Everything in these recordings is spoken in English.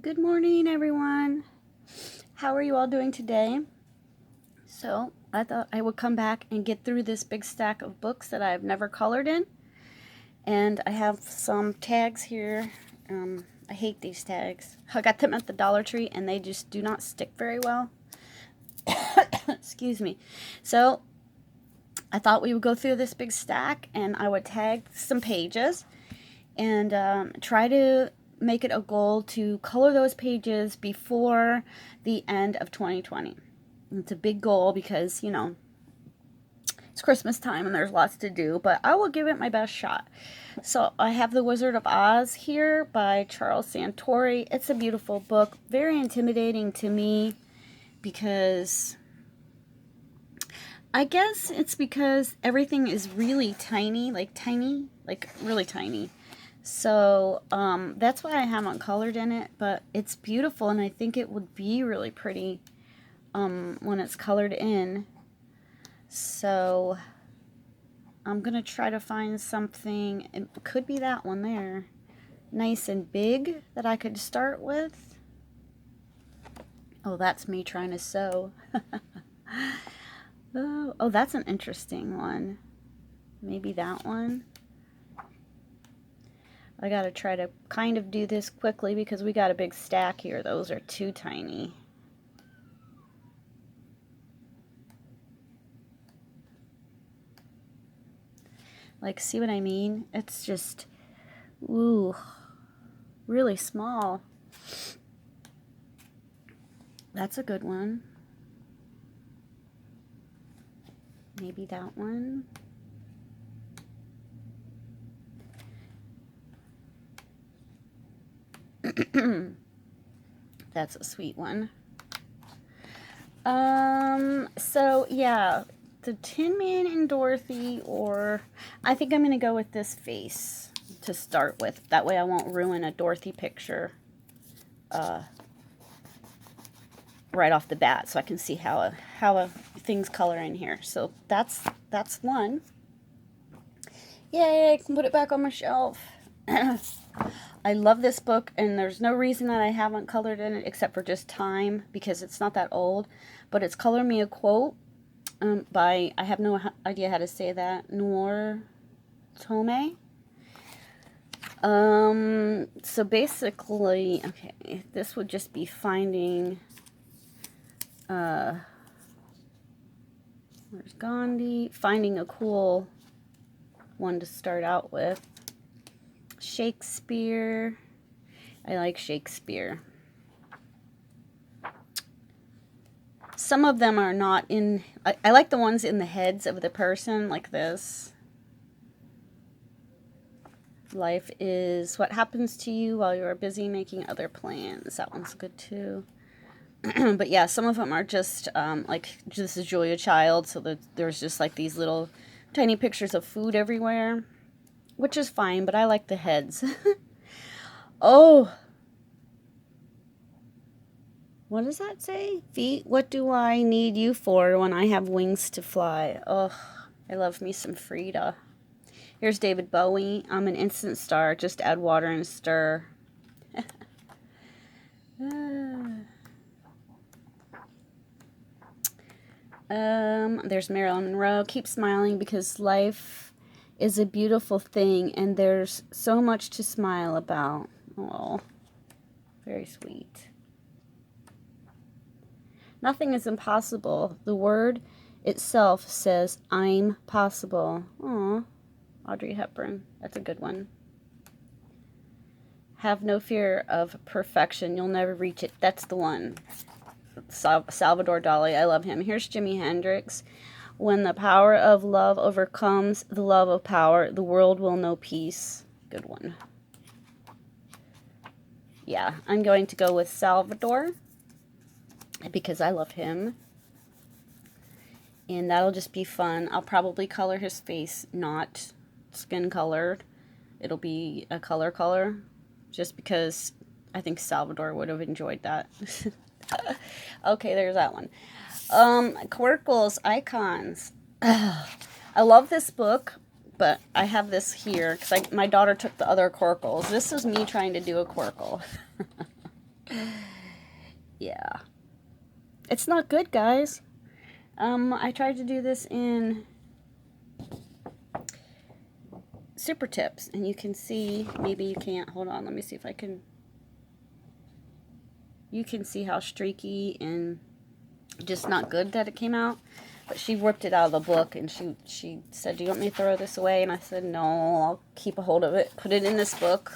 Good morning, everyone. How are you all doing today? So, I thought I would come back and get through this big stack of books that I've never colored in. And I have some tags here. I hate these tags. I got them at the Dollar Tree and they just do not stick very well. Excuse me. So, I thought we would go through this big stack and I would tag some pages and try to make it a goal to color those pages before the end of 2020. It's a big goal because, it's Christmas time and there's lots to do, but I will give it my best shot. So I have The Wizard of Oz here by Charles Santori. It's a beautiful book, very intimidating to me because I guess it's because everything is really tiny, like really tiny. So that's why I haven't colored in it, but it's beautiful and I think it would be really pretty when it's colored in. So I'm going to try to find something, it could be that one there, nice and big that I could start with. Oh, that's me trying to sew. Oh, that's an interesting one. Maybe that one. I gotta try to kind of do this quickly because we got a big stack here. Those are too tiny. Like, see what I mean? It's just, ooh, really small. That's a good one. Maybe that one. That's a sweet one. So yeah, the Tin Man and Dorothy, or I think I'm gonna go with this face to start with. That way I won't ruin a Dorothy picture right off the bat, so I can see how things color in here. So that's one. Yay, I can put it back on my shelf. I love this book, and there's no reason that I haven't colored in it except for just time, because it's not that old. But it's Color Me a Quote by, I have no idea how to say that, Noor Tome. So basically, okay, this would just be finding, where's Gandhi? Finding a cool one to start out with. Shakespeare. I like Shakespeare. Some of them are not in, I like the ones in the heads of the person, like this. Life is what happens to you while you are busy making other plans. That one's good too. But yeah, some of them are just, like, this is Julia Child, so that there's just like these little tiny pictures of food everywhere, which is fine, but I like the heads. Oh, what does that say? Feet, what do I need you for when I have wings to fly? Oh, I love me some Frida. Here's David Bowie. I'm an instant star. Just add water and stir. There's Marilyn Monroe. Keep smiling because life is a beautiful thing and there's so much to smile about. Oh, very sweet. Nothing is impossible. The word itself says, I'm possible. Aw, Audrey Hepburn. That's a good one. Have no fear of perfection. You'll never reach it. That's the one. Salvador Dali. I love him. Here's Jimi Hendrix. When the power of love overcomes the love of power, the world will know peace. Good one. Yeah, I'm going to go with Salvador because I love him. And that'll just be fun. I'll probably color his face, not skin colored. It'll be a color, just because I think Salvador would have enjoyed that. Okay, there's that one. Quirkles, Icons. I love this book, but I have this here because my daughter took the other Quirkles. This is me trying to do a Quirkle. Yeah. It's not good, guys. I tried to do this in Super Tips, and you can see, maybe you can't, hold on, let me see if I can, you can see how streaky and just not good that it came out. But she ripped it out of the book, and she said, do you want me to throw this away? And I said, no, I'll keep a hold of it, put it in this book.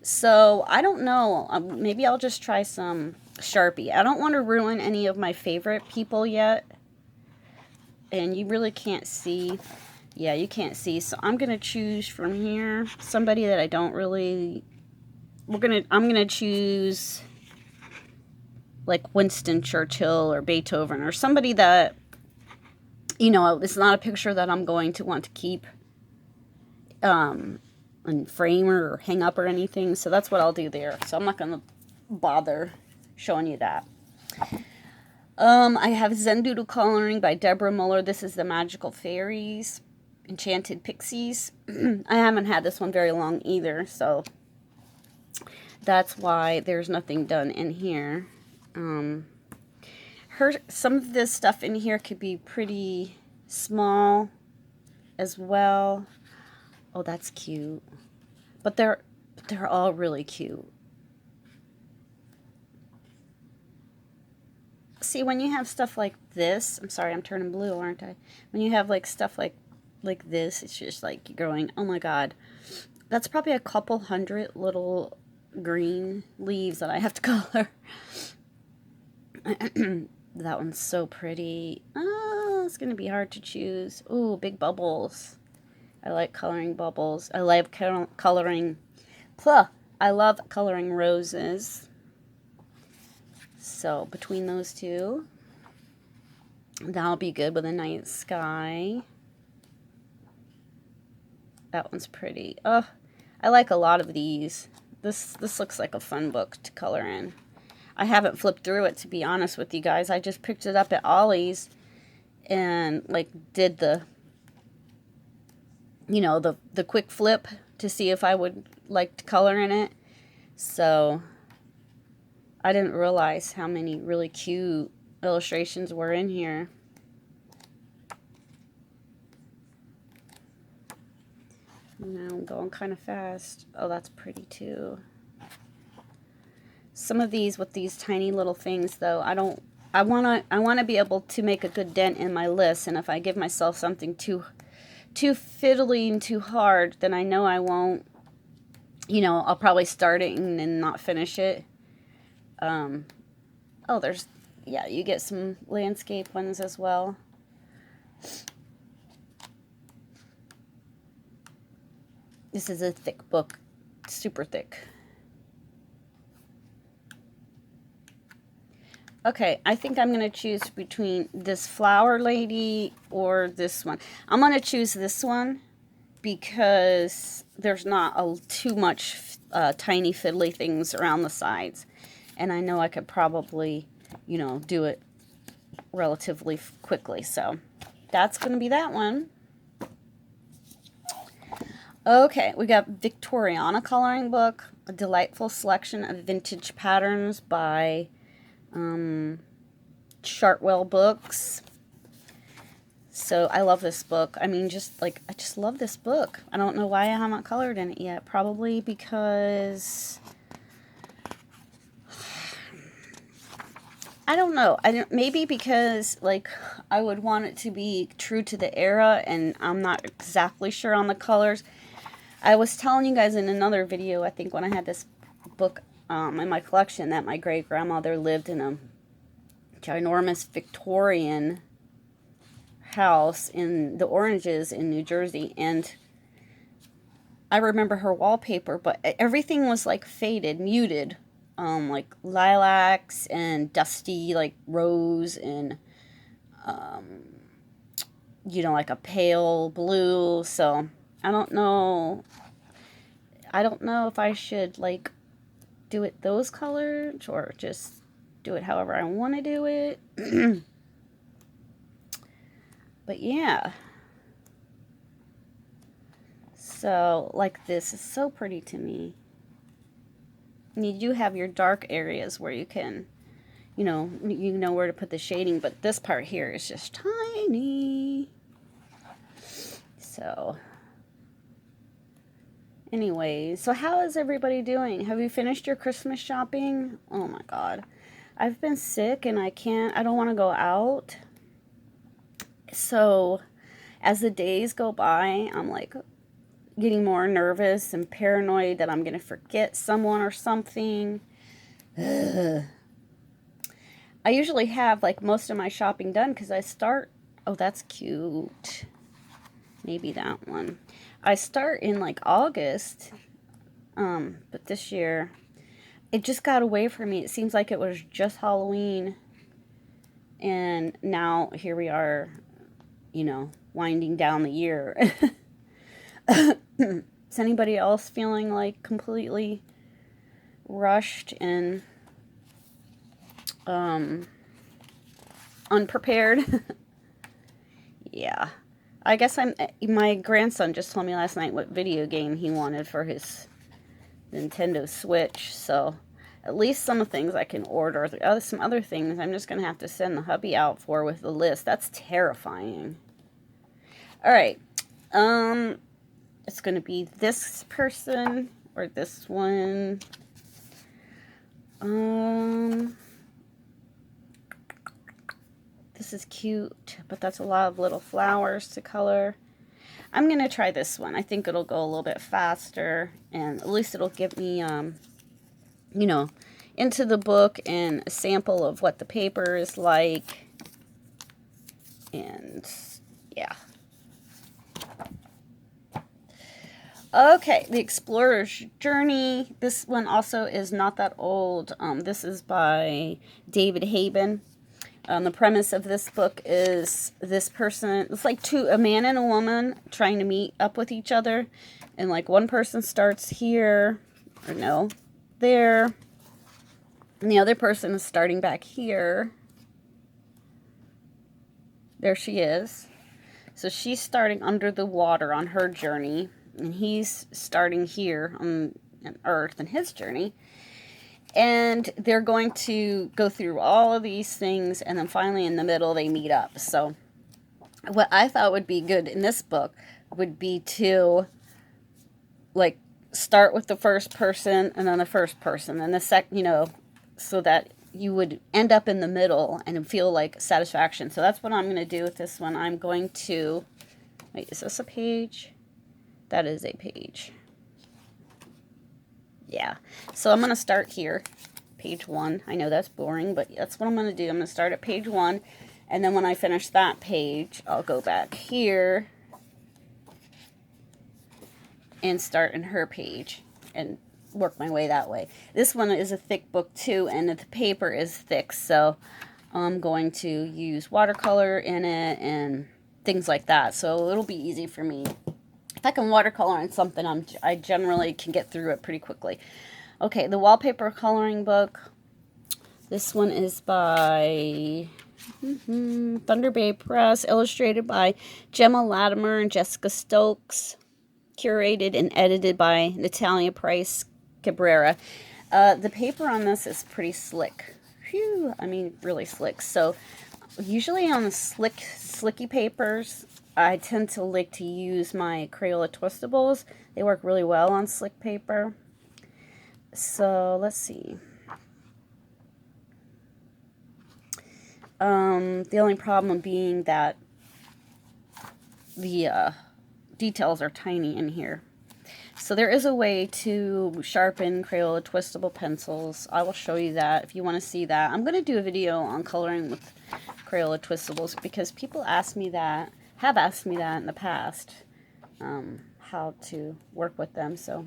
So, I don't know, maybe I'll just try some Sharpie. I don't want to ruin any of my favorite people yet. And you really can't see. Yeah, you can't see. So I'm going to choose from here somebody that I don't really... I'm going to choose like Winston Churchill or Beethoven or somebody that, you know, it's not a picture that I'm going to want to keep and frame or hang up or anything. So that's what I'll do there. So I'm not going to bother showing you that. I have Zen Doodle Coloring by Deborah Muller. This is the Magical Fairies, Enchanted Pixies. I haven't had this one very long either, so that's why there's nothing done in here. Some of this stuff in here could be pretty small as well. Oh, that's cute. But they're all really cute. See, when you have stuff like this, I'm sorry, I'm turning blue, aren't I? When you have like stuff like this, it's just like you're going, oh my god. That's probably a couple hundred little green leaves that I have to color. That one's so pretty. Oh, it's going to be hard to choose. Ooh, big bubbles. I like coloring bubbles. I love coloring... I love coloring roses. So, between those two, that'll be good with a night sky. That one's pretty. Oh, I like a lot of these. This looks like a fun book to color in. I haven't flipped through it, to be honest with you guys. I just picked it up at Ollie's and, like, did the, you know, the quick flip to see if I would like to color in it. So, I didn't realize how many really cute illustrations were in here. Now I'm going kind of fast. Oh, that's pretty too. Some of these with these tiny little things, though, I wanna be able to make a good dent in my list, and if I give myself something too fiddly and too hard, then I know I won't, you know, I'll probably start it and then not finish it. Oh, there's, yeah, you get some landscape ones as well. This is a thick book, super thick. Okay, I think I'm going to choose between this flower lady or this one. I'm going to choose this one because there's not too much tiny fiddly things around the sides. And I know I could probably, you know, do it relatively quickly. So that's going to be that one. Okay, we got Victoriana Coloring Book, a delightful selection of vintage patterns by Chartwell Books. So I love this book. I mean, I just love this book. I don't know why I haven't colored in it yet. Probably because I don't know. Maybe because like I would want it to be true to the era, and I'm not exactly sure on the colors. I was telling you guys in another video, I think when I had this book in my collection, that my great-grandmother lived in a ginormous Victorian house in the Oranges in New Jersey, and I remember her wallpaper, but everything was like faded, muted, like lilacs and dusty like rose and you know, like a pale blue. So I don't know if I should like do it those colors or just do it however I want to do it. But yeah. So like this is so pretty to me. You do have your dark areas where you can, you know where to put the shading, but this part here is just tiny. So, anyway, so how is everybody doing? Have you finished your Christmas shopping? Oh my God. I've been sick and I don't want to go out. So, as the days go by, I'm like getting more nervous and paranoid that I'm going to forget someone or something. Ugh. I usually have like most of my shopping done because I start, oh, that's cute. Maybe that one. I start in like August, but this year it just got away from me. It seems like it was just Halloween, and now here we are, winding down the year. Is anybody else feeling like completely rushed and unprepared? Yeah. I guess my grandson just told me last night what video game he wanted for his Nintendo Switch, so at least some things I can order. Some other things I'm just going to have to send the hubby out for with the list. That's terrifying. All right. It's going to be this person or this one. This is cute, but that's a lot of little flowers to color. I'm going to try this one. I think it'll go a little bit faster, and at least it'll give me, into the book and a sample of what the paper is like. And, yeah. Okay, The Explorer's Journey. This one also is not that old. This is by David Haben. The premise of this book is this person, it's like a man and a woman trying to meet up with each other. And like one person starts here, or no, there. And the other person is starting back here. There she is. So she's starting under the water on her journey. And he's starting here on Earth in his journey. And they're going to go through all of these things, and then finally in the middle they meet up. So what I thought would be good in this book would be to like start with the first person and then the first person and the second, so that you would end up in the middle and feel like satisfaction. So that's what I'm going to do with this one. I'm going to, wait, is this a page? That is a page. Yeah, so I'm going to start here, page 1. I know that's boring, but that's what I'm going to do. I'm going to start at page 1, and then when I finish that page, I'll go back here and start in her page and work my way that way. This one is a thick book too, and the paper is thick, so I'm going to use watercolor in it and things like that, so it'll be easy for me. If I can watercolor on something, I generally can get through it pretty quickly. Okay, the wallpaper coloring book. This one is by Thunder Bay Press, illustrated by Gemma Latimer and Jessica Stokes, curated and edited by Natalia Price Cabrera. The paper on this is pretty slick. Phew, I mean, really slick. So, usually on the slicky papers, I tend to like to use my Crayola Twistables. They work really well on slick paper. So, let's see. The only problem being that the details are tiny in here. So there is a way to sharpen Crayola Twistable pencils. I will show you that if you want to see that. I'm going to do a video on coloring with Crayola Twistables because people have asked me that in the past, how to work with them. So,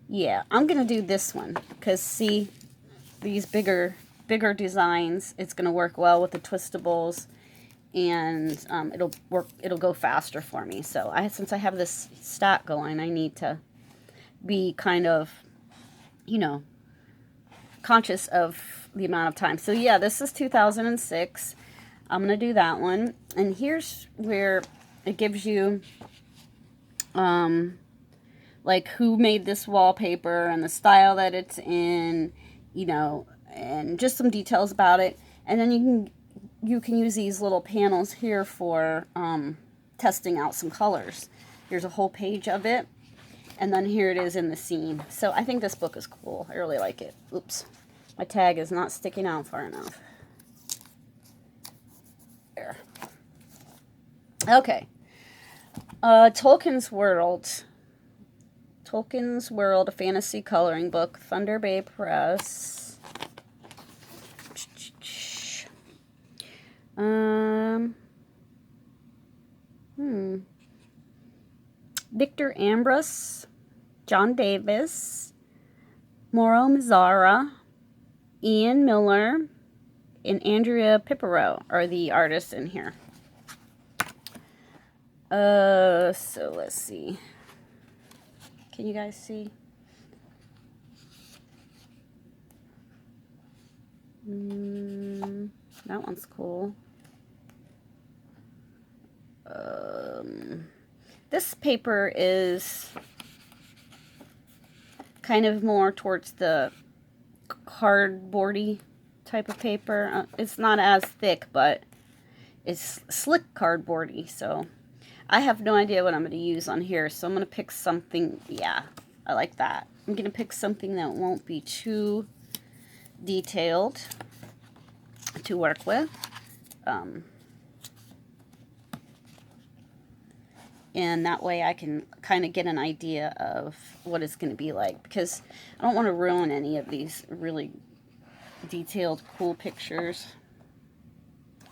yeah, I'm going to do this one because see, these bigger designs, it's going to work well with the Twistables, and it'll go faster for me. So since I have this stack going, I need to be kind of, conscious of the amount of time. So yeah, this is 2006. I'm going to do that one. And here's where it gives you, like, who made this wallpaper and the style that it's in, you know, and just some details about it. And then you can use these little panels here for testing out some colors. Here's a whole page of it. And then here it is in the scene. So I think this book is cool. I really like it. Oops. My tag is not sticking out far enough. There. Okay. Tolkien's World. Tolkien's World, a fantasy coloring book. Thunder Bay Press. Victor Ambrose, John Davis, Mauro Mazzara, Ian Miller, and Andrea Pipero are the artists in here. So let's see. Can you guys see? That one's cool. This paper is kind of more towards the cardboardy type of paper. It's not as thick, but it's slick cardboardy, so I have no idea what I'm going to use on here, so I'm going to pick something. Yeah, I like that. I'm going to pick something that won't be too detailed to work with. And that way I can kind of get an idea of what it's going to be like, because I don't want to ruin any of these really detailed, cool pictures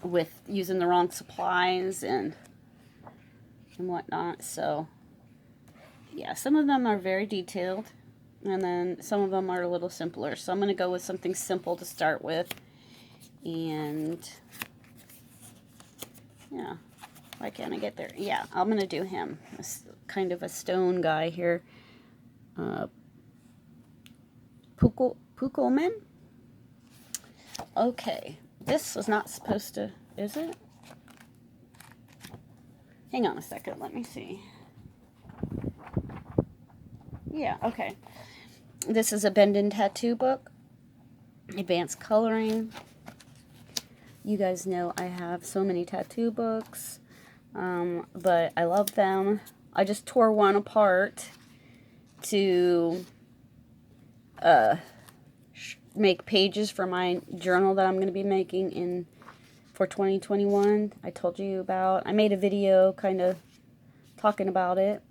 with using the wrong supplies and whatnot. So yeah, some of them are very detailed, and then some of them are a little simpler. So I'm going to go with something simple to start with, and yeah. Why can't I get there? Yeah, I'm going to do him. It's kind of a stone guy here. Pukelman? Okay. This was not supposed to... Is it? Hang on a second. Let me see. Yeah, okay. This is a Bendin tattoo book. Advanced coloring. You guys know I have so many tattoo books. But I love them. I just tore one apart to make pages for my journal that I'm going to be making for 2021. I told you about. I made a video kind of talking about it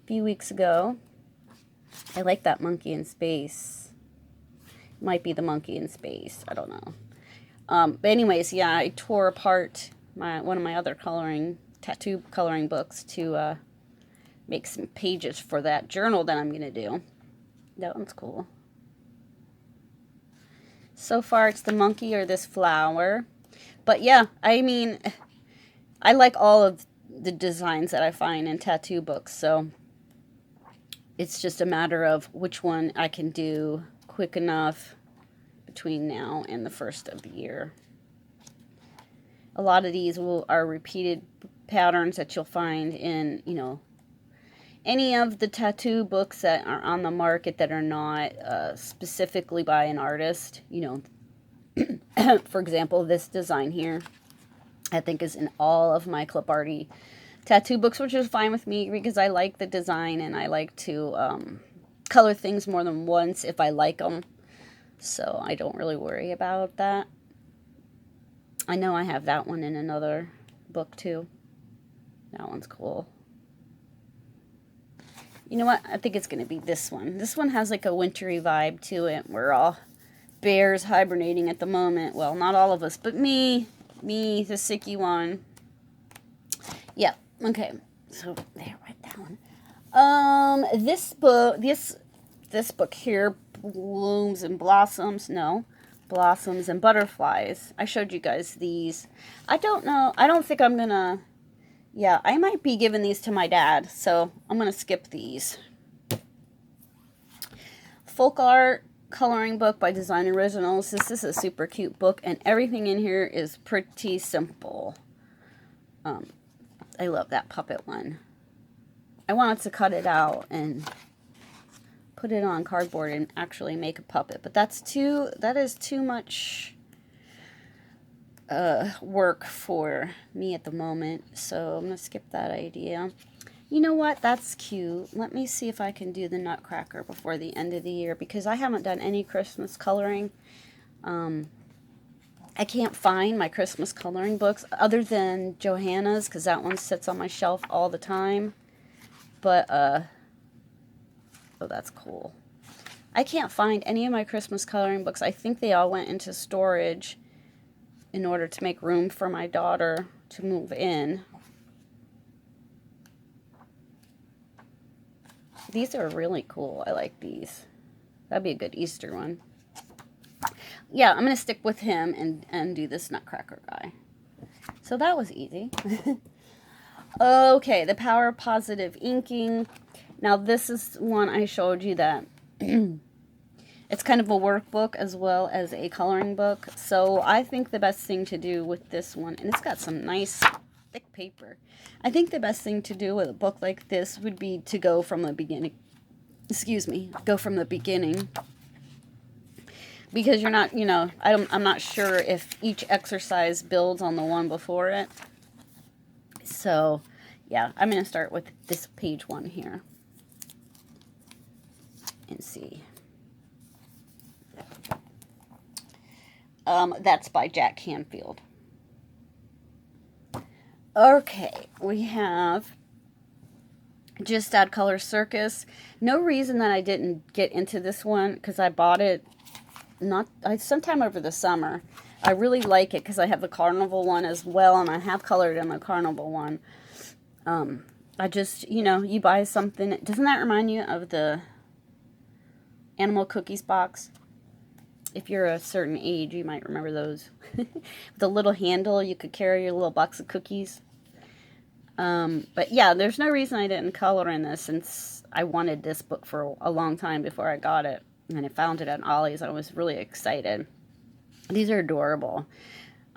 a few weeks ago. I like that monkey in space. Might be the monkey in space. I don't know. But anyways, yeah, I tore apart one of my other tattoo coloring books to make some pages for that journal that I'm going to do. That one's cool. So far it's the monkey or this flower. But yeah, I mean, I like all of the designs that I find in tattoo books. So it's just a matter of which one I can do quick enough between now and the first of the year. A lot of these are repeated patterns that you'll find in, you know, any of the tattoo books that are on the market that are not specifically by an artist. You know, for example, this design here, I think is in all of my clip arty tattoo books, which is fine with me because I like the design and I like to color things more than once if I like them. So I don't really worry about that. I know I have that one in another book too. That one's cool. You know what? I think it's going to be this one. This one has like a wintry vibe to it. We're all bears hibernating at the moment. Well, not all of us, but me, the sicky one. Yeah, okay. So, there, write that one. This book here, Blooms and Blossoms. No, Blossoms and Butterflies. I showed you guys these. I don't know. I don't think I'm going to... Yeah, I might be giving these to my dad, so I'm going to skip these. Folk art, coloring book by Design Originals. This is a super cute book, and everything in here is pretty simple. I love that puppet one. I wanted to cut it out and put it on cardboard and actually make a puppet, but that is too much work for me at the moment, so I'm gonna skip that idea. You know what? That's cute. Let me see if I can do the Nutcracker before the end of the year, because I haven't done any Christmas coloring. I can't find my Christmas coloring books other than Johanna's, because that one sits on my shelf all the time. But, oh, that's cool. I can't find any of my Christmas coloring books. I think they all went into storage in order to make room for my daughter to move in. These are really cool. I like these. That'd be a good Easter one. Yeah, I'm going to stick with him and do this Nutcracker guy. So that was easy. Okay, the Power of Positive Inking. Now this is one I showed you that it's kind of a workbook as well as a coloring book. So I think the best thing to do with this one, and it's got some nice thick paper. I think the best thing to do with a book like this would be to go from the beginning. Excuse me, go from the beginning. Because you're not, you know, I'm not sure if each exercise builds on the one before it. So, yeah, I'm going to start with this page one here. And see. That's by Jack Canfield. Okay, we have Just Add Color Circus. No reason that I didn't get into this one, because I bought it sometime over the summer. I really like it because I have the Carnival one as well, and I have colored in the Carnival one. I just, you know, you buy something. Doesn't that remind you of the Animal Cookies box? If you're a certain age, you might remember those. The little handle, you could carry your little box of cookies. But yeah, there's no reason I didn't color in this, since I wanted this book for a long time before I got it. And I found it at Ollie's. I was really excited. These are adorable.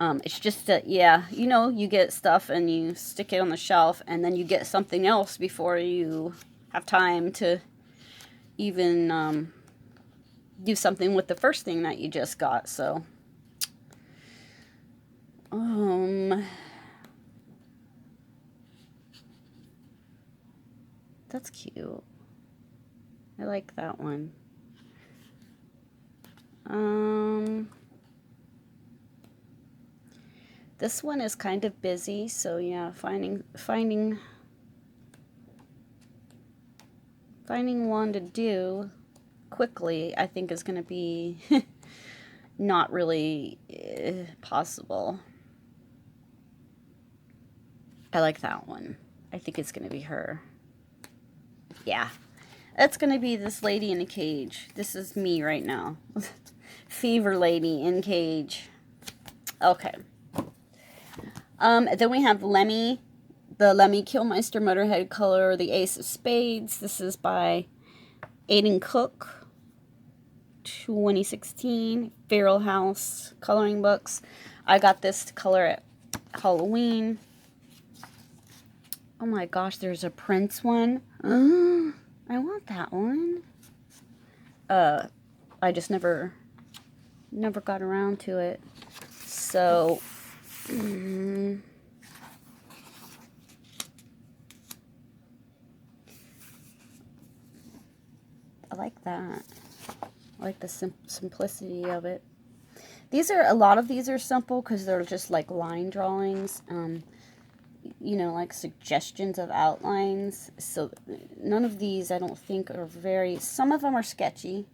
It's just that, yeah, you know, you get stuff and you stick it on the shelf, and then you get something else before you have time to even do something with the first thing that you just got. So, that's cute. I like that one. This one is kind of busy, so yeah, finding one to do quickly, I think, is going to be not really possible. I like that one. I think it's going to be her. Yeah. That's going to be this lady in a cage. This is me right now. Fever lady in cage. Okay. Then we have Lemmy. The Lemmy Kilmister Motorhead color, the Ace of Spades. This is by Aiden Cook. 2016. Feral House coloring books. I got this to color at Halloween. Oh my gosh, there's a Prince one. I want that one. I just never got around to it. So, I like that. I like the simplicity of it. A lot of these are simple because they're just like line drawings. You know, like suggestions of outlines. So none of these I don't think are some of them are sketchy,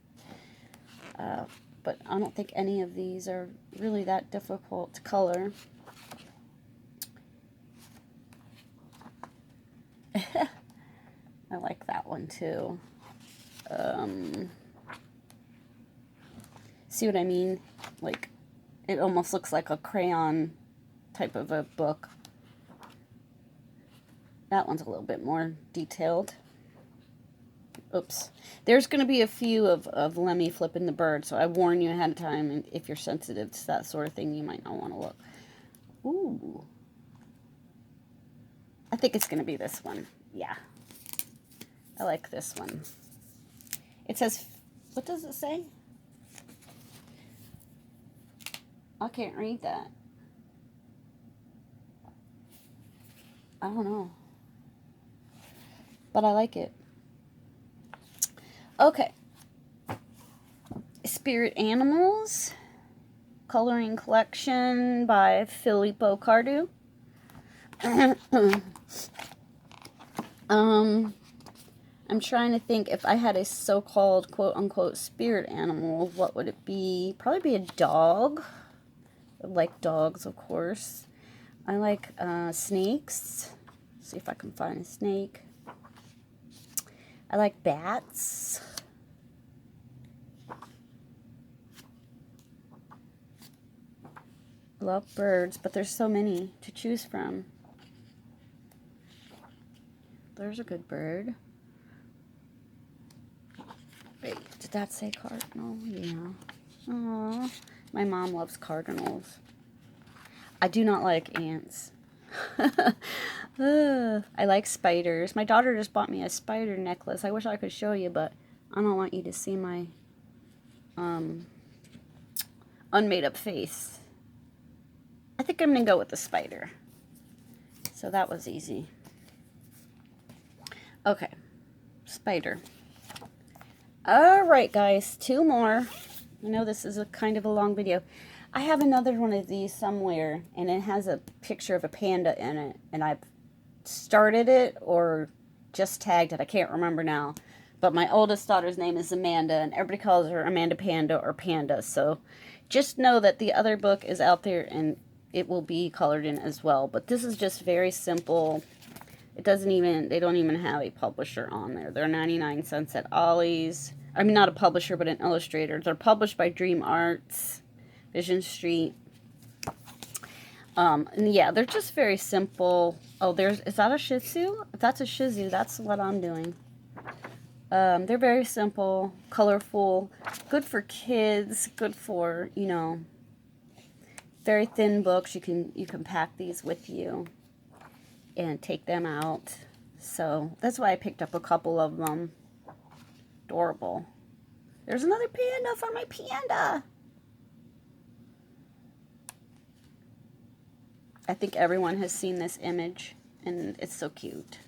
but I don't think any of these are really that difficult to color. I like that one too. See what I mean? Like, it almost looks like a crayon type of a book. That one's a little bit more detailed. Oops. There's going to be a few of Lemmy flipping the bird, so I warn you ahead of time, and if you're sensitive to that sort of thing, you might not want to look. Ooh. I think it's going to be this one. Yeah. I like this one. It says, what does it say? I can't read that. I don't know. But I like it. Okay. Spirit Animals. Coloring Collection by Filippo Cardu. I'm trying to think if I had a so-called quote-unquote spirit animal, what would it be? Probably be a dog. I like dogs, of course. I like snakes. Let's see if I can find a snake. I like bats. I love birds, but there's so many to choose from. There's a good bird. Wait, did that say cardinal? Yeah. Aww. My mom loves cardinals. I do not like ants. I like spiders. My daughter just bought me a spider necklace. I wish I could show you, but I don't want you to see my unmade up face. I think I'm going to go with the spider. So that was easy. Okay. Spider. Alright, guys. 2 more. I know this is a kind of a long video. I have another one of these somewhere, and it has a picture of a panda in it. And I've started it or just tagged it. I can't remember now. But my oldest daughter's name is Amanda, and everybody calls her Amanda Panda or Panda. So just know that the other book is out there, and it will be colored in as well. But this is just very simple. It doesn't even, they don't even have a publisher on there. They're 99 cents at Ollie's. I mean, not a publisher, but an illustrator. They're published by Dream Arts, Vision Street. And yeah, they're just very simple. Oh, is that a Shih Tzu? If that's a Shih Tzu, that's what I'm doing. They're very simple, colorful, good for kids, good for, you know, very thin books. You can pack these with you and take them out. So that's why I picked up a couple of them. Adorable. There's another panda for my panda. I think everyone has seen this image, and it's so cute.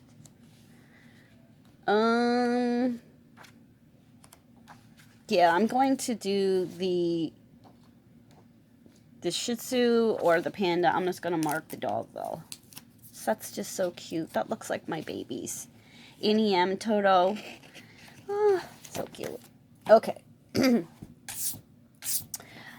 Yeah, I'm going to do the Shih Tzu or the panda. I'm just going to mark the dog, though. So that's just so cute. That looks like my babies. NEM Toto. Oh, so cute. Okay.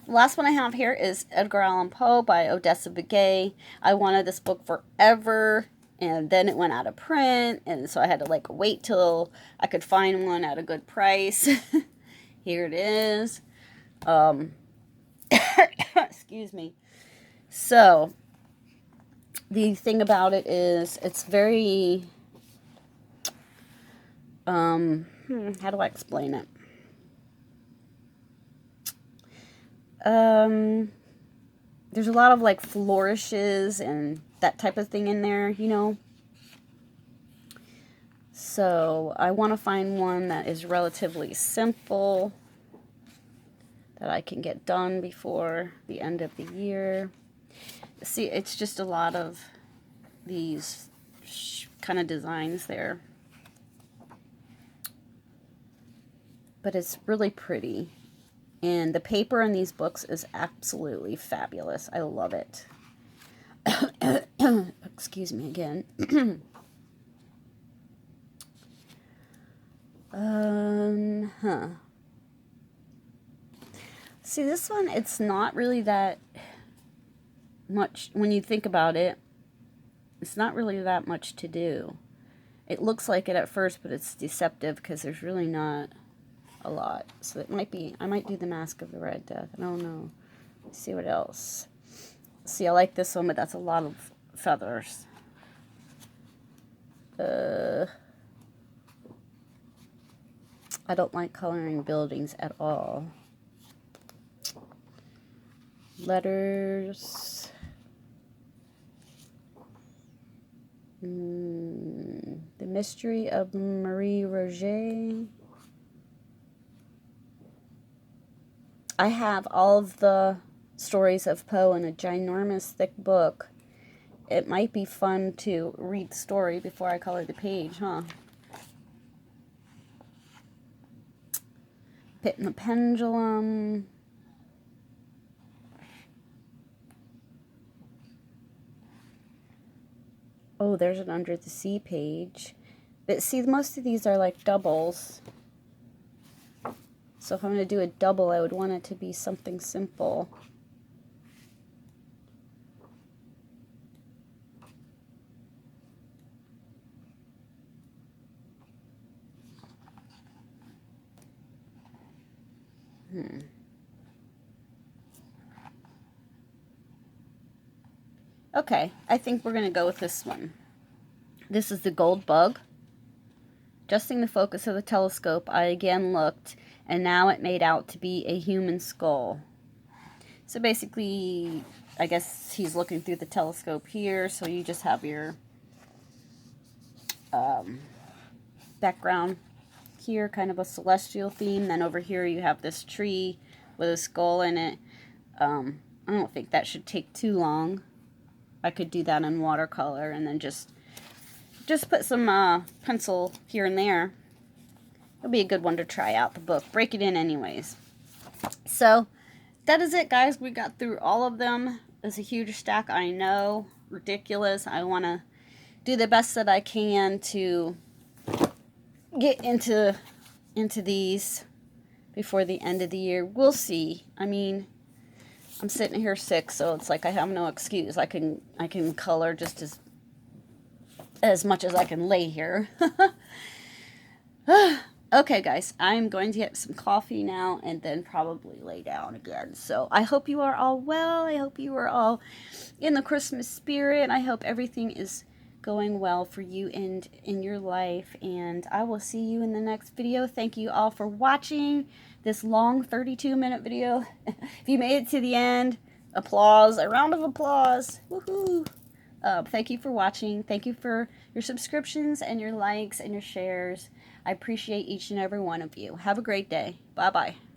Last one I have here is Edgar Allan Poe by Odessa Begay. I wanted this book forever, and then it went out of print, and so I had to like wait till I could find one at a good price. Here it is. Excuse me. So, the thing about it is, it's very, how do I explain it? There's a lot of like flourishes and that type of thing in there, you know. So I want to find one that is relatively simple, that I can get done before the end of the year. See, it's just a lot of these kind of designs there. But it's really pretty. And the paper in these books is absolutely fabulous. I love it. Excuse me again. See, this one, it's not really that much, when you think about it, it's not really that much to do. It looks like it at first, but it's deceptive because there's really not a lot. So it might be, I might do the Mask of the Red Death. I don't know. Let's see what else. See, I like this one, but that's a lot of feathers. I don't like coloring buildings at all. Letters. The Mystery of Marie Roget. I have all of the stories of Poe in a ginormous thick book. It might be fun to read the story before I color the page, huh? Pit and the Pendulum. Oh, there's an Under the Sea page. But see, most of these are like doubles. So if I'm going to do a double, I would want it to be something simple. Okay, I think we're going to go with this one. This is the gold bug. Adjusting the focus of the telescope, I again looked, and now it made out to be a human skull. So basically, I guess he's looking through the telescope here, so you just have your background here, kind of a celestial theme. Then over here you have this tree with a skull in it. I don't think that should take too long. I could do that in watercolor and then just put some pencil here and there. It'll be a good one to try out the book. Break it in anyways. So that is it, guys. We got through all of them. It's a huge stack, I know. Ridiculous. I want to do the best that I can to get into these before the end of the year. We'll see. I mean, I'm sitting here sick, so it's like I have no excuse. I can color just as much as I can lay here. Okay, guys, I'm going to get some coffee now and then probably lay down again. So I hope you are all well. I hope you are all in the Christmas spirit. I hope everything is going well for you and in your life. And I will see you in the next video. Thank you all for watching this long 32-minute video. If you made it to the end, applause, a round of applause. Woohoo! Thank you for watching. Thank you for your subscriptions and your likes and your shares. I appreciate each and every one of you. Have a great day. Bye-bye.